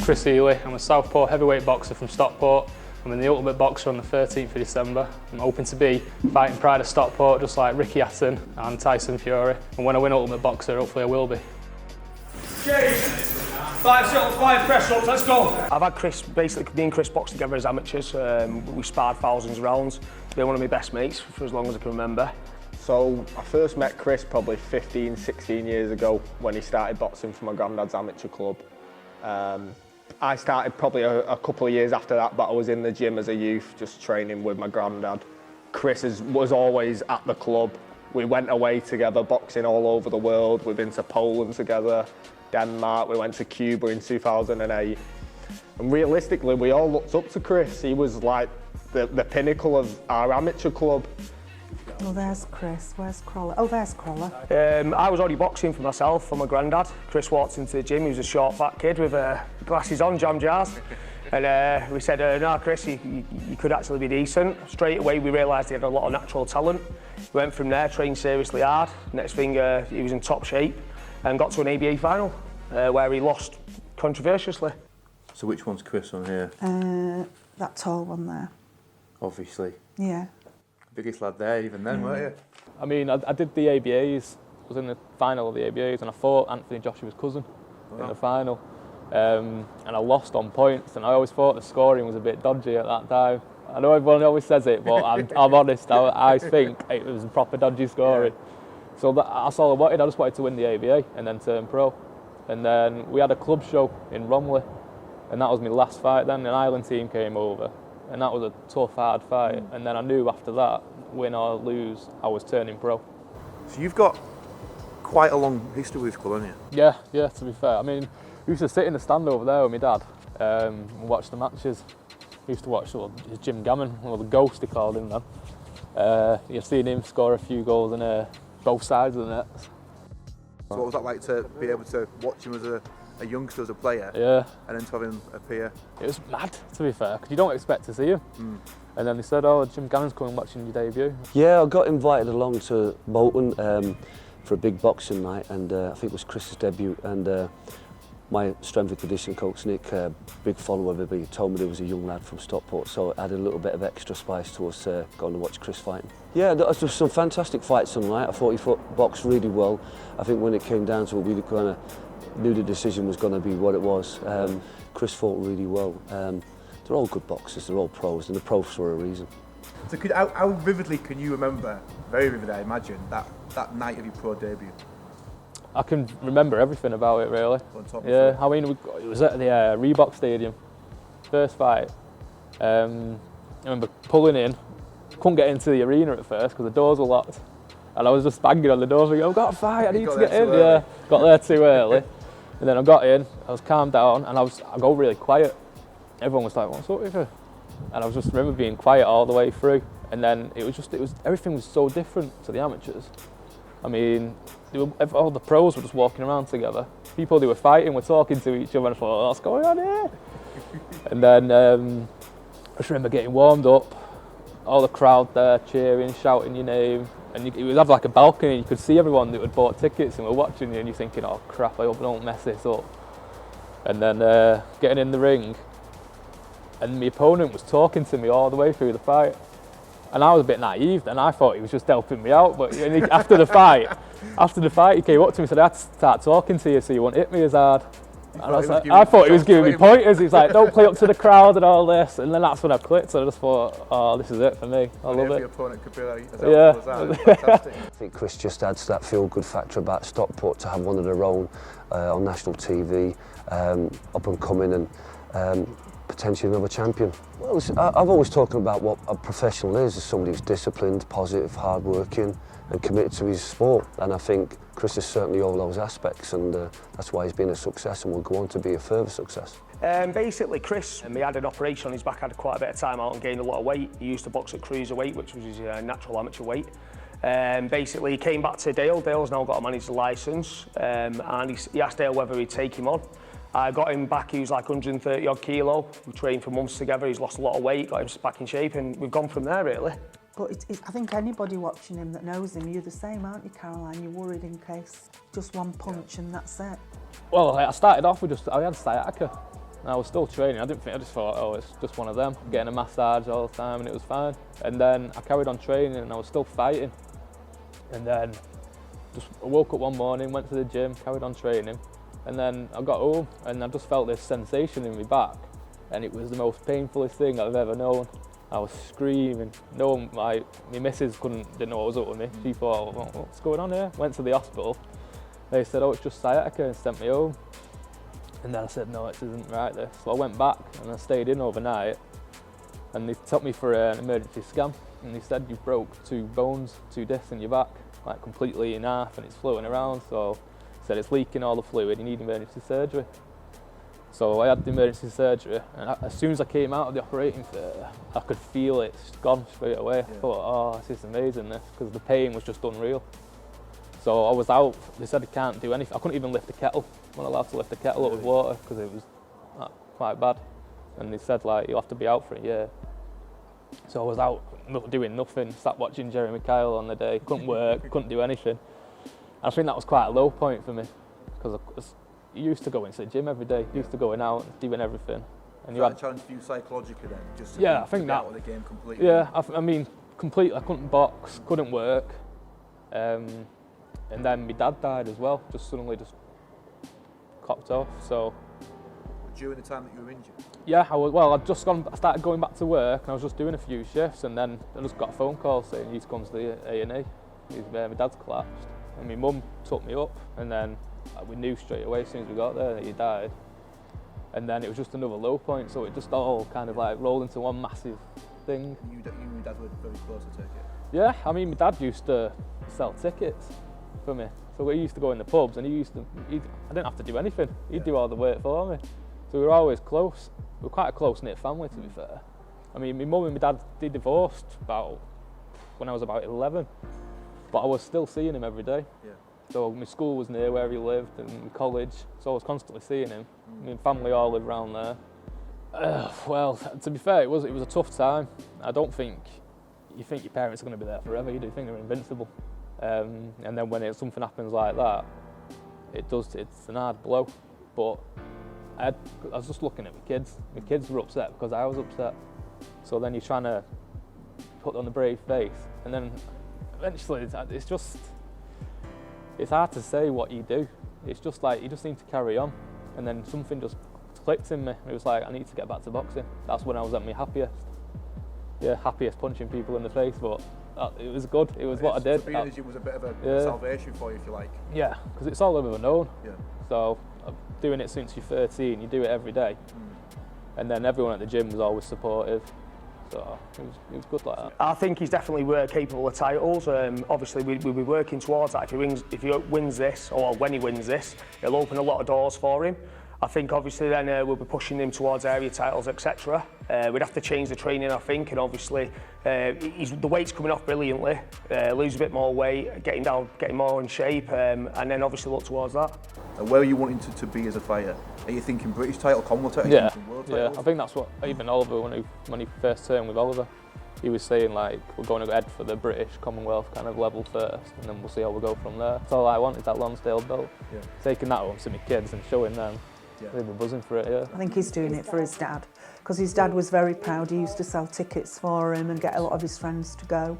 Chris Healey. I'm a Southpaw heavyweight boxer from Stockport. I'm in the Ultimate Boxer on the 13th of December. I'm hoping to be fighting Pride of Stockport just like Ricky Hatton and Tyson Fury. And when I win Ultimate Boxer, hopefully I will be. James, 5 press ups, let's go. I've had Chris, basically me and Chris boxed together as amateurs. We sparred thousands of rounds. They're one of my best mates for as long as I can remember. So I first met Chris probably 15, 16 years ago when he started boxing for my granddad's amateur club. I started probably a couple of years after that, but I was in the gym as a youth, just training with my granddad. Chris was always at the club. We went away together, boxing all over the world. We've been to Poland together, Denmark, we went to Cuba in 2008. And realistically, we all looked up to Chris. He was like the pinnacle of our amateur club. Oh, there's Chris. Where's Crawler? Oh, there's Crawler. I was already boxing for myself, for my granddad. Chris walked into the gym. He was a short, fat kid with glasses on, jam jars. And we said, no, Chris, you could actually be decent. Straight away, we realised he had a lot of natural talent. We went from there, trained seriously hard. Next thing, he was in top shape and got to an ABA final where he lost controversially. So which one's Chris on here? That tall one there. Obviously. Yeah. Biggest lad there even then, weren't you? I mean, I did the ABAs. I was in the final of the ABAs and I fought Anthony Joshua's cousin in the final. And I lost on points, and I always thought the scoring was a bit dodgy at that time. I know everyone always says it, but I'm honest, I think it was a proper dodgy scoring. Yeah. So that's all I wanted. I just wanted to win the ABA and then turn pro. And then we had a club show in Romley, and that was my last fight then. An Ireland team came over, and that was a tough, hard fight. And then I knew after that, win or lose, I was turning pro. So you've got quite a long history with this club, haven't you? Yeah, to be fair. I mean, we used to sit in the stand over there with my dad and watch the matches. We used to watch Jim Gammon, the ghost they called him then. You've seen him score a few goals in both sides of the net. So what was that like to be able to watch him as a youngster, as a player? Yeah. And then to have him appear? It was mad, to be fair, because you don't expect to see him. And then they said, oh, Jim Gannon's coming watching your debut. Yeah, I got invited along to Bolton for a big boxing night, and I think it was Chris's debut. And my strength and conditioning coach, Nick, big follower of everybody, told me there was a young lad from Stockport, so it added a little bit of extra spice to us going to watch Chris fighting. Yeah, there was some fantastic fights tonight. I thought he boxed really well. I think when it came down to it, we kind of knew the decision was going to be what it was. Chris fought really well. They're all good boxers, they're all pros, and the pros for a reason. So how vividly can you remember, very vividly I imagine, that night of your pro debut? I can remember everything about it, really. Yeah, I mean, it was at the Reebok Stadium, first fight. I remember pulling in, couldn't get into the arena at first because the doors were locked. And I was just banging on the doors, I've got a fight, I need to get in. Yeah, got there too early. And then I got in, I was calmed down, and I go really quiet. Everyone was like, what's up with you? And I was just remember being quiet all the way through. And then everything was so different to the amateurs. I mean, all the pros were just walking around together. People who were fighting were talking to each other, and I thought, what's going on here? And then I just remember getting warmed up, all the crowd there cheering, shouting your name. And you would have like a balcony, and you could see everyone that had bought tickets and were watching you, and you're thinking, oh crap, I hope I don't mess this up. And then getting in the ring, and my opponent was talking to me all the way through the fight. And I was a bit naive, and I thought he was just helping me out. But after the fight, he came up to me and said, I had to start talking to you so you won't hit me as hard. And I thought he was giving me pointers. He's like, don't play up to the crowd and all this. And then that's when I clicked. So I just thought, oh, this is it for me. I love it. Your opponent could be like, as helpful as that. Fantastic. I think Chris just adds to that feel-good factor about Stockport to have one of their own on national TV, up and coming, and potentially another champion. Well, I've always talked about what a professional is somebody who's disciplined, positive, hard-working and committed to his sport. And I think Chris is certainly all those aspects, and that's why he's been a success and will go on to be a further success. Basically, Chris, he had an operation on his back, had quite a bit of time out and gained a lot of weight. He used to box at cruiserweight, which was his natural amateur weight. Basically, he came back to Dale. Dale's now got a manager's licence, and he asked Dale whether he'd take him on. I got him back, he was like 130 odd kilo. We trained for months together, he's lost a lot of weight, got him back in shape, and we've gone from there, really. But I think anybody watching him that knows him, you're the same, aren't you, Caroline? You're worried in case just one punch and that's it. Well, I started off with I had sciatica. And I was still training. I just thought, oh, it's just one of them. Getting a massage all the time, and it was fine. And then I carried on training, and I was still fighting. And then I woke up one morning, went to the gym, carried on training, and then I got home, and I just felt this sensation in my back, and it was the most painfulest thing I've ever known. I was screaming. My missus didn't know what was up with me. She thought, well, what's going on here? Went to the hospital. They said, oh, it's just sciatica, and sent me home. And then I said, no, this isn't right, this. So I went back and I stayed in overnight, and they took me for an emergency scan, and they said, you've broke 2 bones, 2 discs in your back, like completely in half, and it's floating around. So they said, it's leaking all the fluid, you need emergency surgery. So I had the emergency surgery, and as soon as I came out of the operating theatre, I could feel it gone straight away. I thought, oh, this is amazing, this, because the pain was just unreal. So I was out, they said I can't do anything. I couldn't even lift a kettle. I wasn't allowed to lift a kettle up with water because it was quite bad. And they said, like, you'll have to be out for a year. So I was out doing nothing, sat watching Jeremy Kyle on the day, couldn't work, couldn't do anything. And I think that was quite a low point for me, because you used to go into the gym every day, used to going out and doing everything. And you had a challenge for you psychologically then? Just to yeah, I think that. Out of the game completely. Yeah, I mean, completely. I couldn't box, couldn't work. And then my dad died as well, suddenly cocked off, so. During the time that you were injured? Yeah, I started going back to work, and I was just doing a few shifts, and then I just got a phone call saying, you need to come to the A&E. My dad's collapsed. And my mum took me up, and then we knew straight away as soon as we got there that he died. And then it was just another low point, so it just all kind of like rolled into one massive thing. You and your dad were very close, I take it? Yeah, I mean, my dad used to sell tickets for me. So we used to go in the pubs, and I didn't have to do anything. He'd do all the work for me. So we were always close. We were quite a close-knit family, to be fair. I mean, my mum and my dad, they divorced when I was about 11, but I was still seeing him every day. Yeah. So my school was near where he lived, and my college, so I was constantly seeing him. I mean, family all lived around there. Well, to be fair, it was a tough time. I don't think you think your parents are going to be there forever. You do think they're invincible. And then when something happens like that, it's an hard blow. But I was just looking at my kids. My kids were upset because I was upset. So then you're trying to put on the brave face, and then eventually it's hard to say what you do. It's just like you just need to carry on, and then something just clicked in me. It was like, I need to get back to boxing. That's when I was at my happiest. Yeah, happiest punching people in the face, but it was good. It was what I did. It was a bit of a salvation for you, if you like. Yeah, because it's all I've ever known. Yeah. So I'm doing it since you're 13. You do it every day, and then everyone at the gym was always supportive. So it was good like that. I think he's definitely capable of titles. Obviously, we'll be working towards that. If he wins this, or when he wins this, it'll open a lot of doors for him. I think obviously then we'll be pushing him towards area titles, etc. We'd have to change the training, I think, and obviously the weight's coming off brilliantly. Lose a bit more weight, getting more in shape, and then obviously look towards that. And where are you wanting to be as a fighter? Are you thinking British title, Commonwealth title, world title? Yeah, I think that's what even Oliver, when he first turned with Oliver, he was saying, like, we're going to head for the British Commonwealth kind of level first, and then we'll see how we go from there. That's all I want is that Lonsdale belt. Yeah. Taking that home to my kids and showing them. Yeah. They were buzzing for it, yeah. I think he's doing it for his dad, because his dad was very proud. He used to sell tickets for him and get a lot of his friends to go.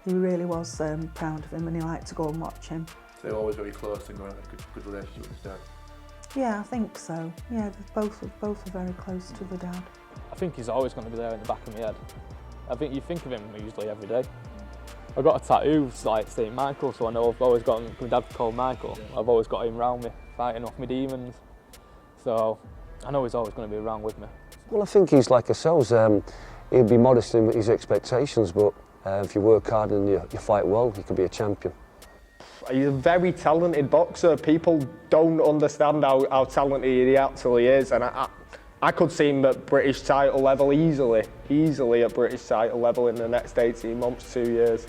He really was proud of him, and he liked to go and watch him. So they're always very close and got a good relationship with his dad? Yeah, I think so. Yeah, both are very close to the dad. I think he's always going to be there in the back of my head. I think you think of him usually every day. I got a tattoo like St. Michael, so I know I've always got my dad called Michael. Yeah. I've always got him around me, fighting off my demons. So I know he's always going to be around with me. Well, I think he's like ourselves. He'll be modest in his expectations, but if you work hard and you fight well, you can be a champion. He's a very talented boxer. People don't understand how talented he actually is, and I could see him at British title level easily at British title level in the next 18 months, 2 years.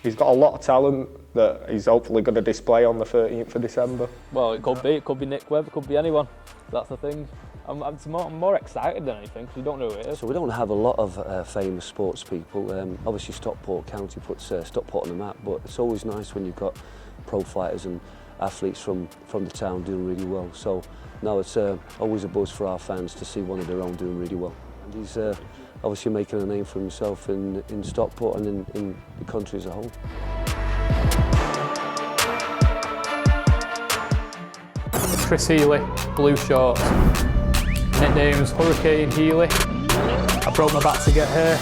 He's got a lot of talent that he's hopefully going to display on the 13th of December. Well, it could be Nick Webb, it could be anyone. That's the thing. I'm more excited than anything because you don't know who it is. So we don't have a lot of famous sports people. Obviously Stockport County puts Stockport on the map, but it's always nice when you've got pro fighters, and athletes from the town doing really well. So now it's always a buzz for our fans to see one of their own doing really well. And he's obviously making a name for himself in Stockport and in the country as a whole. Chris Healey, blue shorts. Nickname's Hurricane Healey. I broke my back to get here.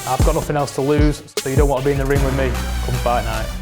I've got nothing else to lose, so you don't want to be in the ring with me come fight night.